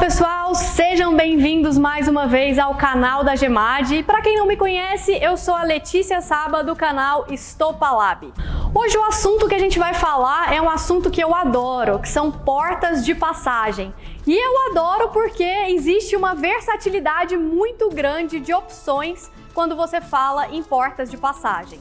pessoal, sejam bem-vindos mais uma vez ao canal da Gemad. E para quem não me conhece, eu sou a Letícia Saba do canal Estopa Lab. Hoje o assunto que a gente vai falar é um assunto que eu adoro, que são portas de passagem. E eu adoro porque existe uma versatilidade muito grande de opções quando você fala em portas de passagem.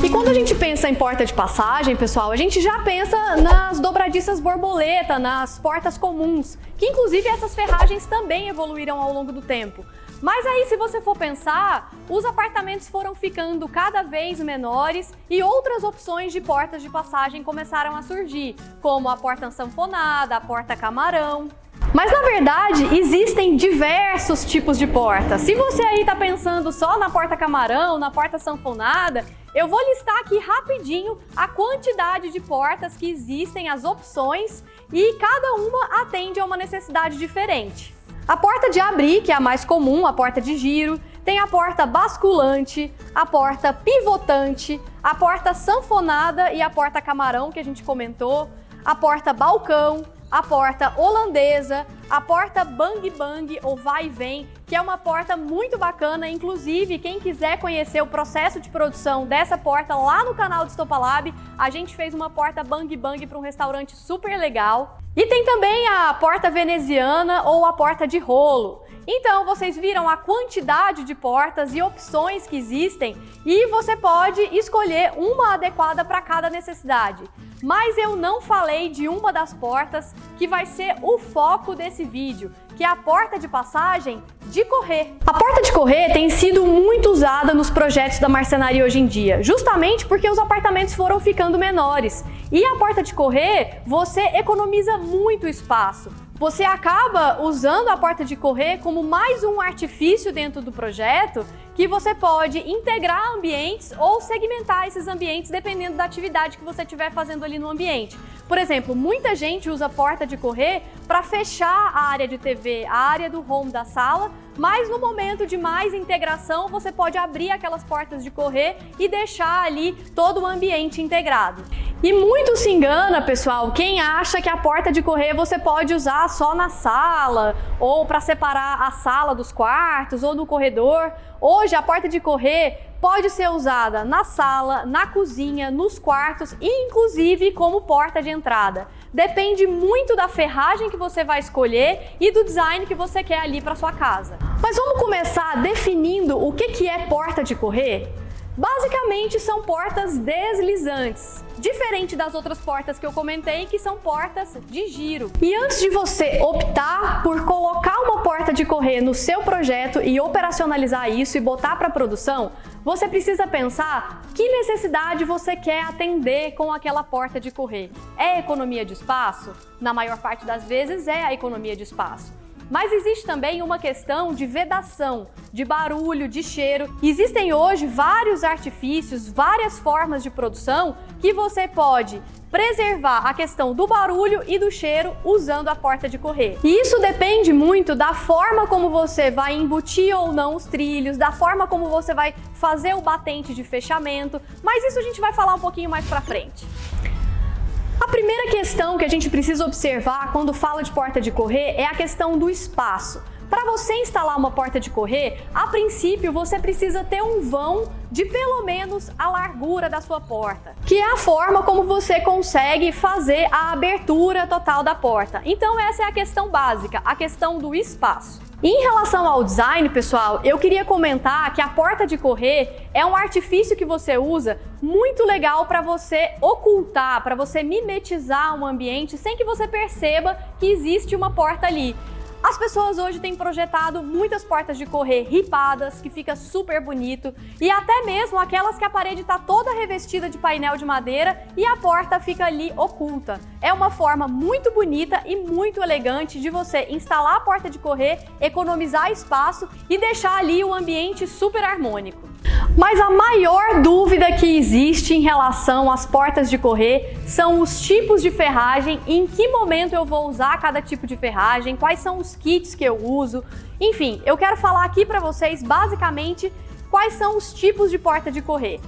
E quando a gente pensa em porta de passagem, pessoal, a gente já pensa nas dobradiças borboleta, nas portas comuns, que inclusive essas ferragens também evoluíram ao longo do tempo. Mas aí, se você for pensar, os apartamentos foram ficando cada vez menores e outras opções de portas de passagem começaram a surgir, como a porta sanfonada, a porta camarão. Mas na verdade, existem diversos tipos de porta. Se você aí está pensando só na porta camarão, na porta sanfonada, eu vou listar aqui rapidinho a quantidade de portas que existem, as opções, e cada uma atende a uma necessidade diferente. A porta de abrir, que é a mais comum, a porta de giro, tem a porta basculante, a porta pivotante, a porta sanfonada e a porta camarão, que a gente comentou, a porta balcão, a porta holandesa, a porta bang bang ou vai e vem, que é uma porta muito bacana. Inclusive, quem quiser conhecer o processo de produção dessa porta lá no canal do Estopa Lab, a gente fez uma porta bang bang para um restaurante super legal. E tem também a porta veneziana ou a porta de rolo. Então, vocês viram a quantidade de portas e opções que existem e você pode escolher uma adequada para cada necessidade. Mas eu não falei de uma das portas que vai ser o foco desse vídeo, que é a porta de passagem de correr. A porta de correr tem sido muito usada nos projetos da marcenaria hoje em dia, justamente porque os apartamentos foram ficando menores. E a porta de correr, você economiza muito espaço. Você acaba usando a porta de correr como mais um artifício dentro do projeto que você pode integrar ambientes ou segmentar esses ambientes dependendo da atividade que você estiver fazendo ali no ambiente. Por exemplo, muita gente usa a porta de correr para fechar a área de TV, a área do home da sala, mas no momento de mais integração você pode abrir aquelas portas de correr e deixar ali todo o ambiente integrado. E muito se engana, pessoal, quem acha que a porta de correr você pode usar só na sala ou para separar a sala dos quartos ou no corredor. Hoje a porta de correr pode ser usada na sala, na cozinha, nos quartos e inclusive como porta de entrada. Depende muito da ferragem que você vai escolher e do design que você quer ali para sua casa. Mas vamos começar definindo o que é porta de correr? Basicamente são portas deslizantes, diferente das outras portas que eu comentei, que são portas de giro. E antes de você optar por colocar uma porta de correr no seu projeto e operacionalizar isso e botar para produção, você precisa pensar que necessidade você quer atender com aquela porta de correr. É economia de espaço? Na maior parte das vezes é a economia de espaço. Mas existe também uma questão de vedação, de barulho, de cheiro. Existem hoje vários artifícios, várias formas de produção que você pode preservar a questão do barulho e do cheiro usando a porta de correr. E isso depende muito da forma como você vai embutir ou não os trilhos, da forma como você vai fazer o batente de fechamento, mas isso a gente vai falar um pouquinho mais pra frente. A primeira questão que a gente precisa observar quando fala de porta de correr é a questão do espaço. Para você instalar uma porta de correr, a princípio você precisa ter um vão de pelo menos a largura da sua porta, que é a forma como você consegue fazer a abertura total da porta. Então essa é a questão básica, a questão do espaço. Em relação ao design, pessoal, eu queria comentar que a porta de correr é um artifício que você usa muito legal para você ocultar, para você mimetizar um ambiente sem que você perceba que existe uma porta ali. As pessoas hoje têm projetado muitas portas de correr ripadas, que fica super bonito, e até mesmo aquelas que a parede está toda revestida de painel de madeira e a porta fica ali oculta. É uma forma muito bonita e muito elegante de você instalar a porta de correr, economizar espaço e deixar ali o ambiente super harmônico. Mas a maior dúvida que existe em relação às portas de correr são os tipos de ferragem, em que momento eu vou usar cada tipo de ferragem, quais são os kits que eu uso. Enfim, eu quero falar aqui para vocês basicamente quais são os tipos de porta de correr.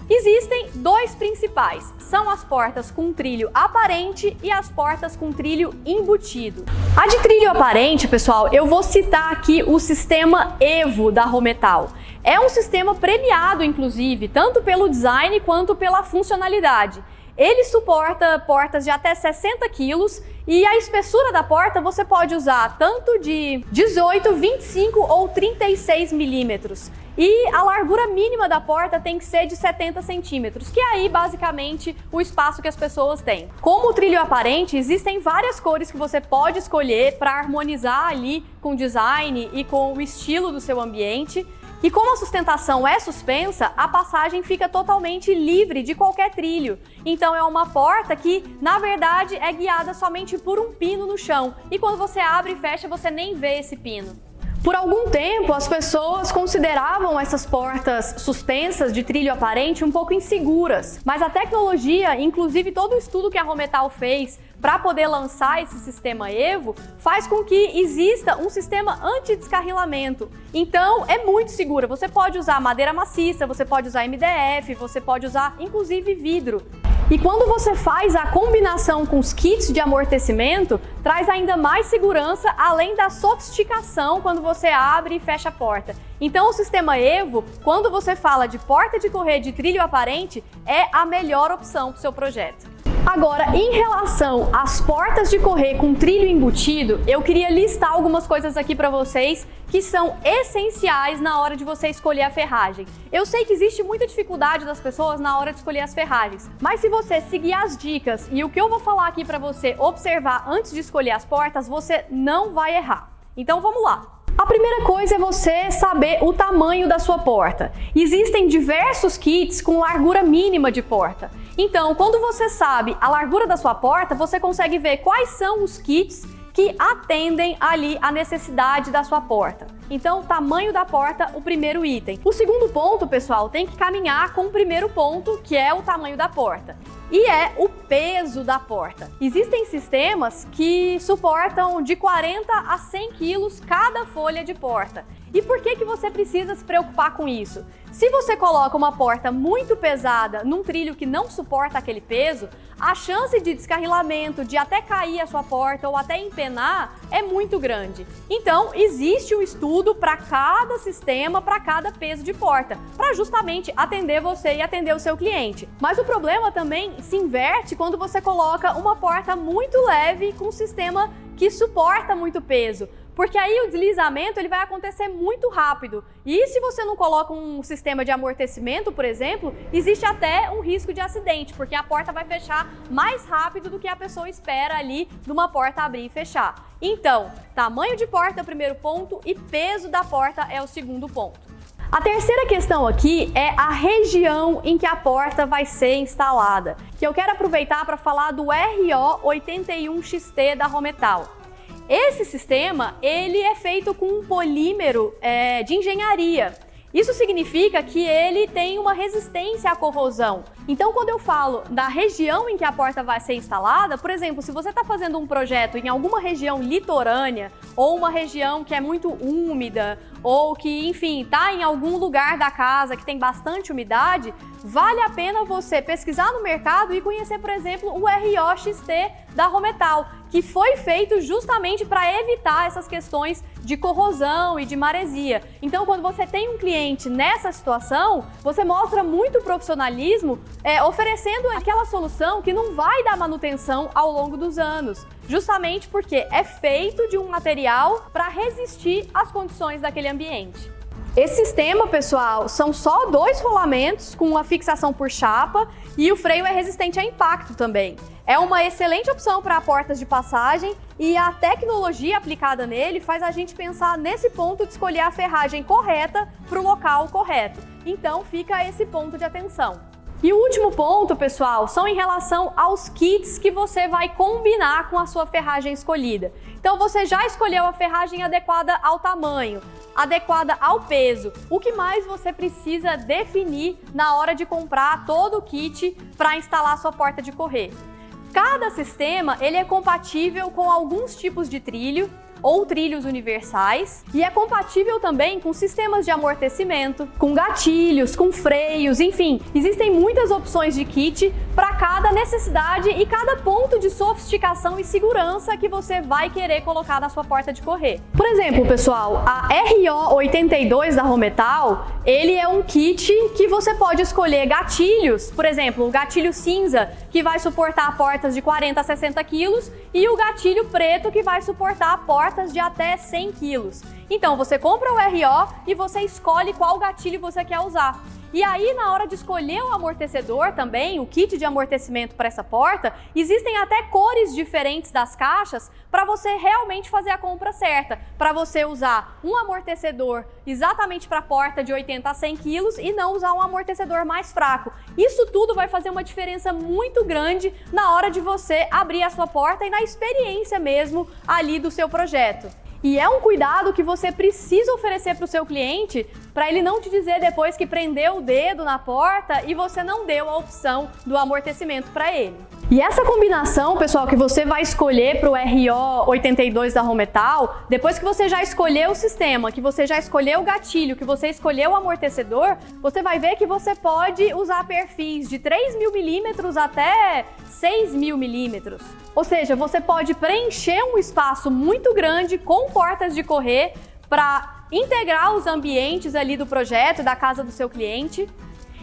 Existem dois principais, são as portas com trilho aparente e as portas com trilho embutido. A de trilho aparente, pessoal, eu vou citar aqui o sistema EVO da Rometal. É um sistema premiado, inclusive, tanto pelo design quanto pela funcionalidade. Ele suporta portas de até 60 quilos e a espessura da porta você pode usar tanto de 18, 25 ou 36 milímetros. E a largura mínima da porta tem que ser de 70 centímetros, que é aí basicamente o espaço que as pessoas têm. Como o trilho aparente, existem várias cores que você pode escolher para harmonizar ali com o design e com o estilo do seu ambiente. E como a sustentação é suspensa, a passagem fica totalmente livre de qualquer trilho. Então é uma porta que, na verdade, é guiada somente por um pino no chão. E quando você abre e fecha, você nem vê esse pino. Por algum tempo, as pessoas consideravam essas portas suspensas de trilho aparente um pouco inseguras, mas a tecnologia, inclusive todo o estudo que a Rometal fez para poder lançar esse sistema EVO, faz com que exista um sistema anti-descarrilamento. Então, é muito segura. Você pode usar madeira maciça, você pode usar MDF, você pode usar, inclusive, vidro. E quando você faz a combinação com os kits de amortecimento, traz ainda mais segurança, além da sofisticação quando você abre e fecha a porta. Então o sistema EVO, quando você fala de porta de correr de trilho aparente, é a melhor opção para o seu projeto. Agora, em relação às portas de correr com trilho embutido, eu queria listar algumas coisas aqui para vocês que são essenciais na hora de você escolher a ferragem. Eu sei que existe muita dificuldade das pessoas na hora de escolher as ferragens, mas se você seguir as dicas e o que eu vou falar aqui para você observar antes de escolher as portas, você não vai errar. Então vamos lá! A primeira coisa é você saber o tamanho da sua porta. Existem diversos kits com largura mínima de porta. Então, quando você sabe a largura da sua porta, você consegue ver quais são os kits que atendem ali a necessidade da sua porta. Então, o tamanho da porta, o primeiro item. O segundo ponto, pessoal, tem que caminhar com o primeiro ponto, que é o tamanho da porta. E é o peso da porta. Existem sistemas que suportam de 40 a 100 quilos cada folha de porta. E por que você precisa se preocupar com isso? Se você coloca uma porta muito pesada num trilho que não suporta aquele peso, a chance de descarrilamento, de até cair a sua porta ou até empenar é muito grande. Então, existe um estudo para cada sistema, para cada peso de porta, para justamente atender você e atender o seu cliente. Mas o problema também se inverte quando você coloca uma porta muito leve com um sistema que suporta muito peso. Porque aí o deslizamento ele vai acontecer muito rápido. E se você não coloca um sistema de amortecimento, por exemplo, existe até um risco de acidente, porque a porta vai fechar mais rápido do que a pessoa espera ali de uma porta abrir e fechar. Então, tamanho de porta é o primeiro ponto e peso da porta é o segundo ponto. A terceira questão aqui é a região em que a porta vai ser instalada, que eu quero aproveitar para falar do RO81XT da Rometal. Esse sistema, ele é feito com um polímero de engenharia. Isso significa que ele tem uma resistência à corrosão. Então, quando eu falo da região em que a porta vai ser instalada, por exemplo, se você está fazendo um projeto em alguma região litorânea ou uma região que é muito úmida ou que, enfim, está em algum lugar da casa que tem bastante umidade, vale a pena você pesquisar no mercado e conhecer, por exemplo, o RO-XT da Rometal, que foi feito justamente para evitar essas questões de corrosão e de maresia. Então, quando você tem um cliente nessa situação, você mostra muito profissionalismo oferecendo aquela solução que não vai dar manutenção ao longo dos anos, justamente porque é feito de um material para resistir às condições daquele ambiente. Esse sistema, pessoal, são só 2 rolamentos com uma fixação por chapa e o freio é resistente a impacto também. É uma excelente opção para portas de passagem e a tecnologia aplicada nele faz a gente pensar nesse ponto de escolher a ferragem correta para o local correto. Então fica esse ponto de atenção. E o último ponto, pessoal, são em relação aos kits que você vai combinar com a sua ferragem escolhida. Então você já escolheu a ferragem adequada ao tamanho, adequada ao peso. O que mais você precisa definir na hora de comprar todo o kit para instalar a sua porta de correr? Cada sistema ele é compatível com alguns tipos de trilho ou trilhos universais e é compatível também com sistemas de amortecimento, com gatilhos, com freios, enfim, existem muitas opções de kit para cada necessidade e cada ponto de sofisticação e segurança que você vai querer colocar na sua porta de correr. Por exemplo, pessoal, a RO82 da Rometal, ele é um kit que você pode escolher gatilhos, por exemplo, o gatilho cinza, que vai suportar portas de 40 a 60 quilos, e o gatilho preto, que vai suportar portas de até 100 quilos. Então, você compra o RO e você escolhe qual gatilho você quer usar. E aí, na hora de escolher o amortecedor também, o kit de amortecimento para essa porta, existem até cores diferentes das caixas para você realmente fazer a compra certa. Para você usar um amortecedor exatamente para a porta de 80 a 100 quilos e não usar um amortecedor mais fraco. Isso tudo vai fazer uma diferença muito grande na hora de você abrir a sua porta e na experiência mesmo ali do seu projeto. E é um cuidado que você precisa oferecer para o seu cliente para ele não te dizer depois que prendeu o dedo na porta e você não deu a opção do amortecimento para ele. E essa combinação, pessoal, que você vai escolher para o RO82 da Rometal, depois que você já escolheu o sistema, que você já escolheu o gatilho, que você escolheu o amortecedor, você vai ver que você pode usar perfis de 3.000 milímetros até 6.000 milímetros. Ou seja, você pode preencher um espaço muito grande com portas de correr para integrar os ambientes ali do projeto, da casa do seu cliente.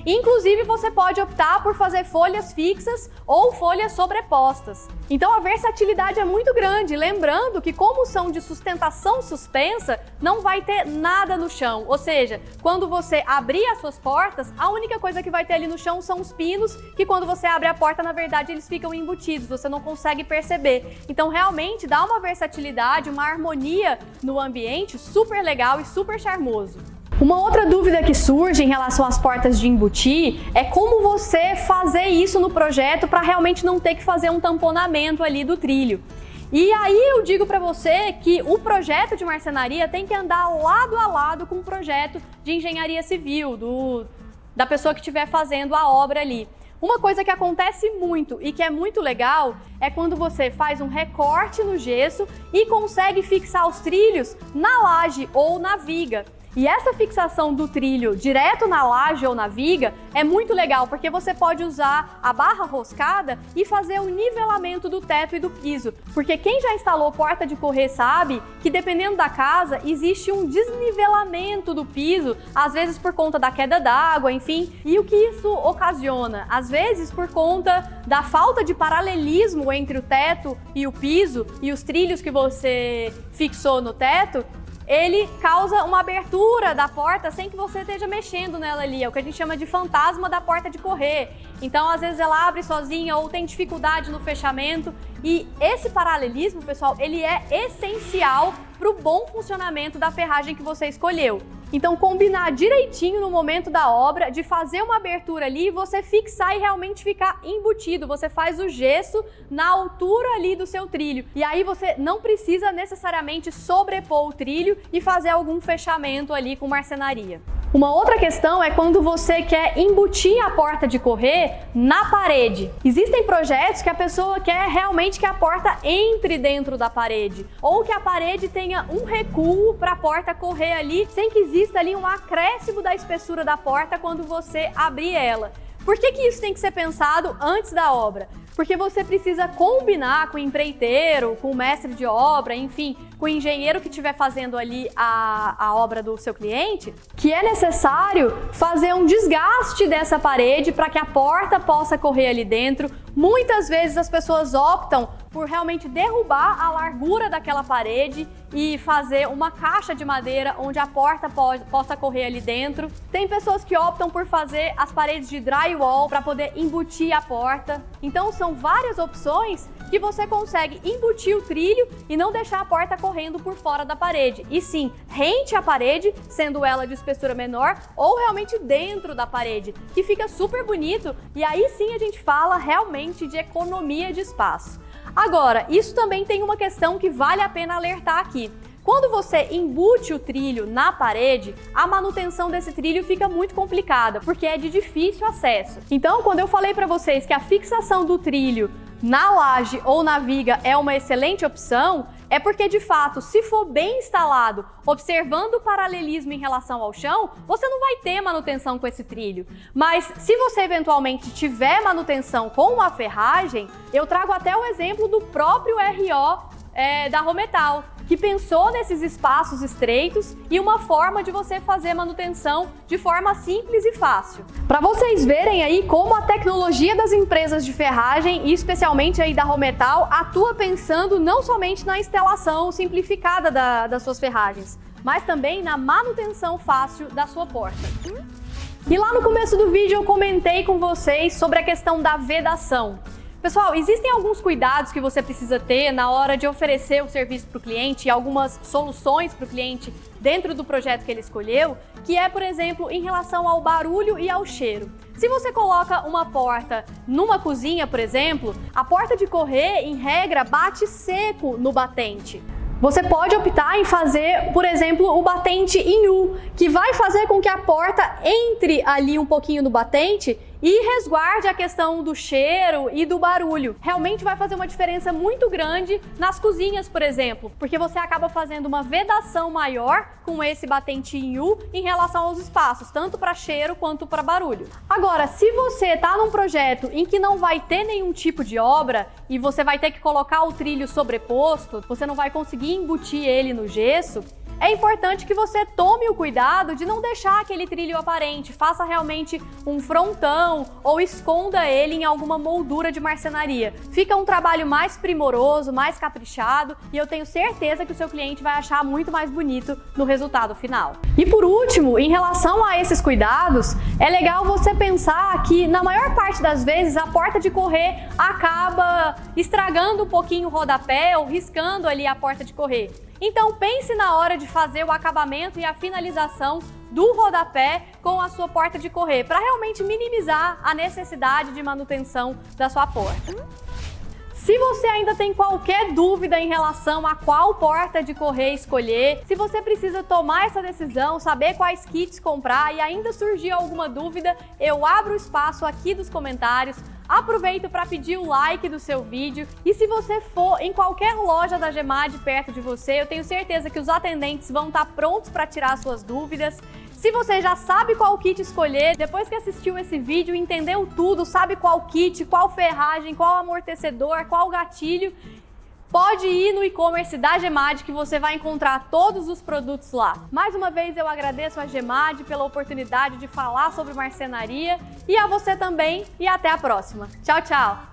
Inclusive, você pode optar por fazer folhas fixas ou folhas sobrepostas. Então, a versatilidade é muito grande. Lembrando que, como são de sustentação suspensa, não vai ter nada no chão. Ou seja, quando você abrir as suas portas, a única coisa que vai ter ali no chão são os pinos, que quando você abre a porta, na verdade, eles ficam embutidos, você não consegue perceber. Então, realmente, dá uma versatilidade, uma harmonia no ambiente super legal e super charmoso. Uma outra dúvida que surge em relação às portas de embutir é como você fazer isso no projeto para realmente não ter que fazer um tamponamento ali do trilho. E aí eu digo para você que o projeto de marcenaria tem que andar lado a lado com o projeto de engenharia civil, da pessoa que estiver fazendo a obra ali. Uma coisa que acontece muito e que é muito legal é quando você faz um recorte no gesso e consegue fixar os trilhos na laje ou na viga. E essa fixação do trilho direto na laje ou na viga é muito legal, porque você pode usar a barra roscada e fazer o nivelamento do teto e do piso. Porque quem já instalou porta de correr sabe que, dependendo da casa, existe um desnivelamento do piso, às vezes por conta da queda d'água, enfim. E o que isso ocasiona? Às vezes por conta da falta de paralelismo entre o teto e o piso e os trilhos que você fixou no teto, ele causa uma abertura da porta sem que você esteja mexendo nela ali. É o que a gente chama de fantasma da porta de correr. Então, às vezes ela abre sozinha ou tem dificuldade no fechamento. E esse paralelismo, pessoal, ele é essencial para o bom funcionamento da ferragem que você escolheu. Então, combinar direitinho no momento da obra, de fazer uma abertura ali, você fixar e realmente ficar embutido. Você faz o gesso na altura ali do seu trilho. E aí você não precisa necessariamente sobrepor o trilho e fazer algum fechamento ali com marcenaria. Uma outra questão é quando você quer embutir a porta de correr na parede. Existem projetos que a pessoa quer realmente que a porta entre dentro da parede, ou que a parede tenha um recuo para a porta correr ali, sem que exista ali um acréscimo da espessura da porta quando você abrir ela. Por que isso tem que ser pensado antes da obra? Porque você precisa combinar com o empreiteiro, com o mestre de obra, enfim, com o engenheiro que estiver fazendo ali a obra do seu cliente, que é necessário fazer um desgaste dessa parede para que a porta possa correr ali dentro. Muitas vezes as pessoas optam por realmente derrubar a largura daquela parede e fazer uma caixa de madeira onde a porta possa correr ali dentro. Tem pessoas que optam por fazer as paredes de drywall para poder embutir a porta. Então são várias opções que você consegue embutir o trilho e não deixar a porta correndo por fora da parede. E sim, rente a parede, sendo ela de espessura menor, ou realmente dentro da parede, que fica super bonito. E aí sim a gente fala realmente de economia de espaço. Agora, isso também tem uma questão que vale a pena alertar aqui. Quando você embute o trilho na parede, a manutenção desse trilho fica muito complicada, porque é de difícil acesso. Então, quando eu falei para vocês que a fixação do trilho na laje ou na viga é uma excelente opção, é porque, de fato, se for bem instalado, observando o paralelismo em relação ao chão, você não vai ter manutenção com esse trilho. Mas se você eventualmente tiver manutenção com uma ferragem, eu trago até o exemplo do próprio RO da Rometal, que pensou nesses espaços estreitos e uma forma de você fazer manutenção de forma simples e fácil. Para vocês verem aí como a tecnologia das empresas de ferragem, e especialmente aí da Rometal, atua pensando não somente na instalação simplificada das suas ferragens, mas também na manutenção fácil da sua porta. E lá no começo do vídeo eu comentei com vocês sobre a questão da vedação. Pessoal, existem alguns cuidados que você precisa ter na hora de oferecer o serviço para o cliente e algumas soluções para o cliente dentro do projeto que ele escolheu, que é, por exemplo, em relação ao barulho e ao cheiro. Se você coloca uma porta numa cozinha, por exemplo, a porta de correr, em regra, bate seco no batente. Você pode optar em fazer, por exemplo, o batente em U, que vai fazer com que a porta entre ali um pouquinho no batente e resguarde a questão do cheiro e do barulho. Realmente vai fazer uma diferença muito grande nas cozinhas, por exemplo, porque você acaba fazendo uma vedação maior com esse batente em U em relação aos espaços, tanto para cheiro quanto para barulho. Agora, se você está num projeto em que não vai ter nenhum tipo de obra e você vai ter que colocar o trilho sobreposto, você não vai conseguir embutir ele no gesso, é importante que você tome o cuidado de não deixar aquele trilho aparente, faça realmente um frontão ou esconda ele em alguma moldura de marcenaria. Fica um trabalho mais primoroso, mais caprichado e eu tenho certeza que o seu cliente vai achar muito mais bonito no resultado final. E por último, em relação a esses cuidados, é legal você pensar que na maior parte das vezes a porta de correr acaba estragando um pouquinho o rodapé ou riscando ali a porta de correr. Então pense na hora de fazer o acabamento e a finalização do rodapé com a sua porta de correr, para realmente minimizar a necessidade de manutenção da sua porta. Se você ainda tem qualquer dúvida em relação a qual porta de correr escolher, se você precisa tomar essa decisão, saber quais kits comprar e ainda surgir alguma dúvida, eu abro o espaço aqui dos comentários. Aproveito para pedir o like do seu vídeo e se você for em qualquer loja da Gemad perto de você, eu tenho certeza que os atendentes vão estar prontos para tirar suas dúvidas. Se você já sabe qual kit escolher, depois que assistiu esse vídeo, entendeu tudo, sabe qual kit, qual ferragem, qual amortecedor, qual gatilho, pode ir no e-commerce da Gemad que você vai encontrar todos os produtos lá. Mais uma vez eu agradeço a Gemad pela oportunidade de falar sobre marcenaria e a você também e até a próxima. Tchau, tchau!